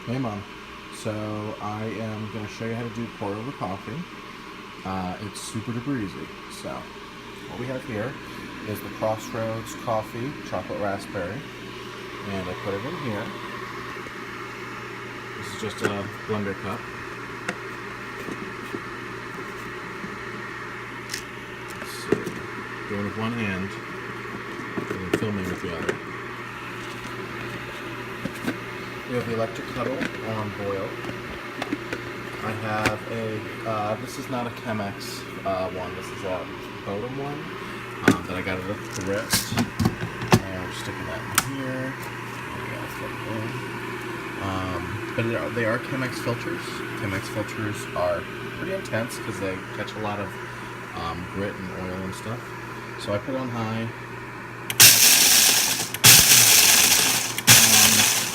Hey Mom. So I am going to show you how to do pour over coffee. It's super duper easy. So what we have here is the Crossroads Coffee Chocolate Raspberry, and I put it in here. This is just a blender cup. Let's see. Doing with one hand and then filming with the other. We have the electric kettle on boil. I have a, this is not a Chemex one, this is a Bodum one that I got at a thrift. And we're sticking that in here. But they are Chemex filters. Chemex filters are pretty intense because they catch a lot of grit and oil and stuff. So I put it on high.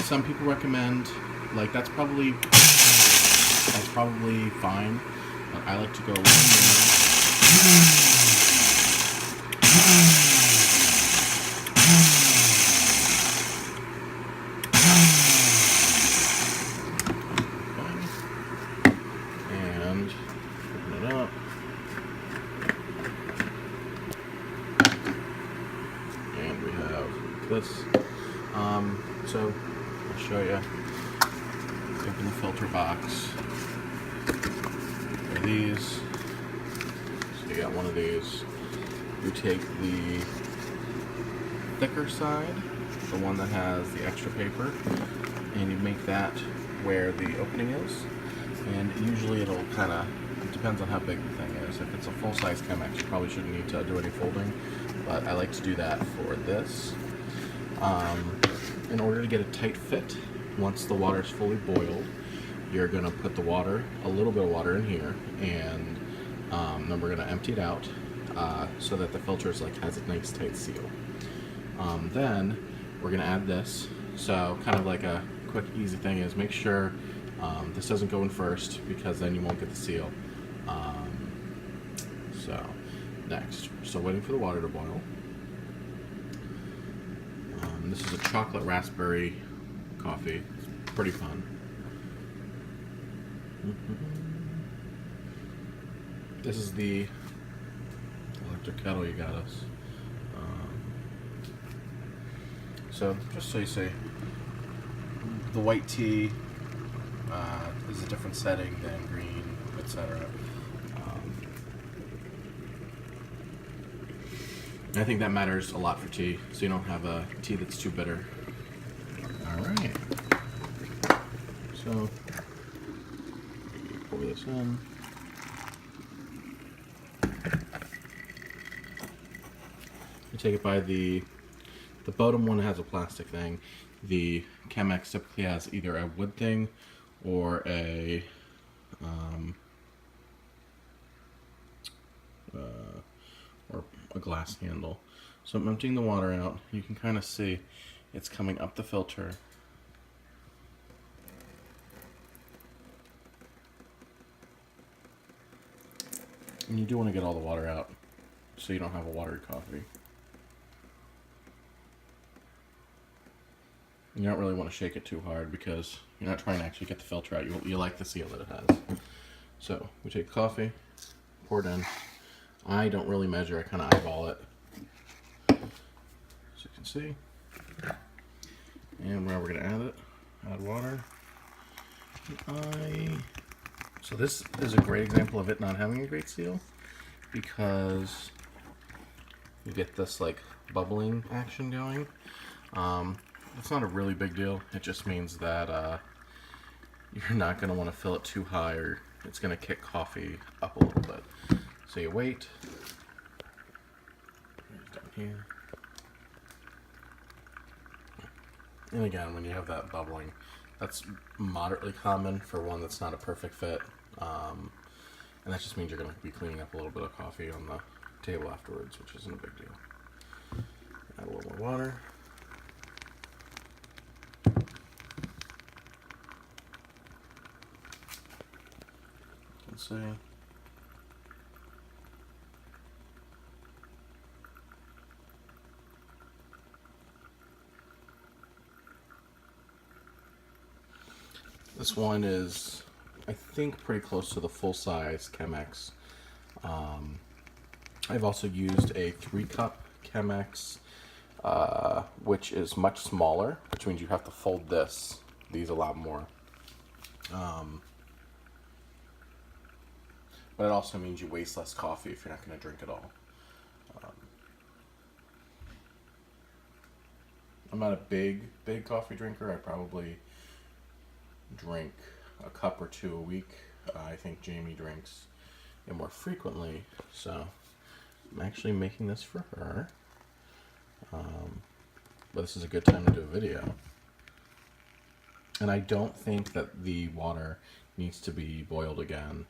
Some people recommend, like that's probably fine, but I like to go a little more. And open it up. And we have this. So I'll show you. Open the filter box. There are these. So you got one of these. You take the thicker side, the one that has the extra paper, and you make that where the opening is. And usually it'll kind of, it depends on how big the thing is. If it's a full-size Chemex, you probably shouldn't need to do any folding, but I like to do that for this. In order to get a tight fit, once the water is fully boiled, you're going to put the water, a little bit of water in here, and then we're going to empty it out so that the filter has a nice tight seal. Then we're going to add this. So kind of like a quick easy thing is make sure this doesn't go in first because then you won't get the seal. So next, so waiting for the water to boil. This is a chocolate raspberry coffee. It's pretty fun. This is the electric kettle you got us. So just so you see, the white tea is a different setting than green, etc. I think that matters a lot for tea, so you don't have a tea that's too bitter. Alright. So, pour this in. You take it by the Bodum one has a plastic thing. The Chemex typically has either a wood thing or a glass handle. So I'm emptying the water out. You can kind of see it's coming up the filter. And you do want to get all the water out so you don't have a watery coffee. You don't really want to shake it too hard because you're not trying to actually get the filter out. You like the seal that it has. So we take coffee, pour it in. I don't really measure, I kind of eyeball it. As you can see. And now we're going to add it. Add water. So this is a great example of it not having a great seal because you get this like bubbling action going. It's not a really big deal. It just means that you're not going to want to fill it too high or it's going to kick coffee up a little bit. So you wait. Down here. And again, when you have that bubbling, that's moderately common for one that's not a perfect fit. And that just means you're going to be cleaning up a little bit of coffee on the table afterwards, which isn't a big deal. Add a little more water. You can see. This one is, I think, pretty close to the full-size Chemex. I've also used a 3-cup Chemex, which is much smaller, which means you have to fold these a lot more. But it also means you waste less coffee if you're not going to drink it all. I'm not a big coffee drinker. I probably drink a cup or two a week. I think Jamie drinks it more frequently, so I'm actually making this for her. But this is a good time to do a video. And I don't think that the water needs to be boiled again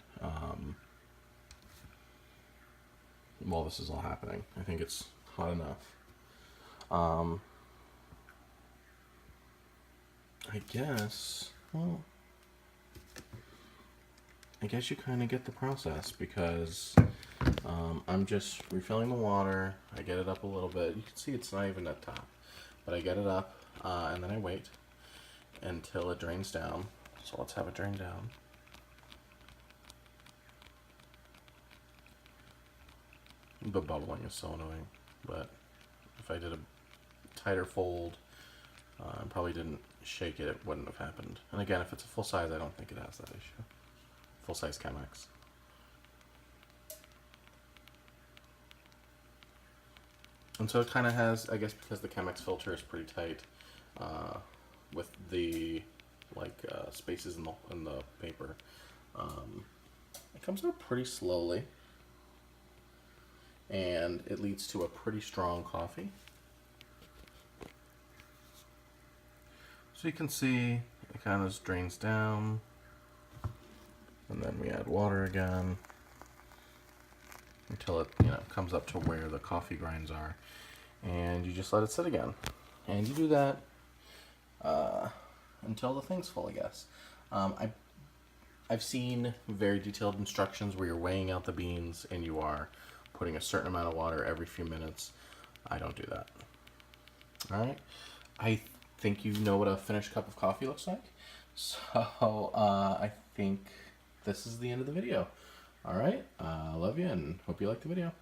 while this is all happening. I think it's hot enough. I guess, well, I guess you kind of get the process because I'm just refilling the water. I get it up a little bit. You can see it's not even at top, but I get it up and then I wait until it drains down. So let's have it drain down. The bubbling is so annoying, but if I did a tighter fold and probably didn't shake it, it wouldn't have happened. And again, if it's a full size, I don't think it has that issue. Full size Chemex. And so it kind of has, I guess because the Chemex filter is pretty tight with the spaces in the paper, it comes out pretty slowly, and it leads to a pretty strong coffee. So you can see it kind of drains down, and then we add water again until it comes up to where the coffee grinds are, and you just let it sit again, and you do that until the thing's full, I guess. I've seen very detailed instructions where you're weighing out the beans and you are putting a certain amount of water every few minutes. I don't do that. All right, I think you know what a finished cup of coffee looks like. So I think this is the end of the video. All right, love you and hope you liked the video.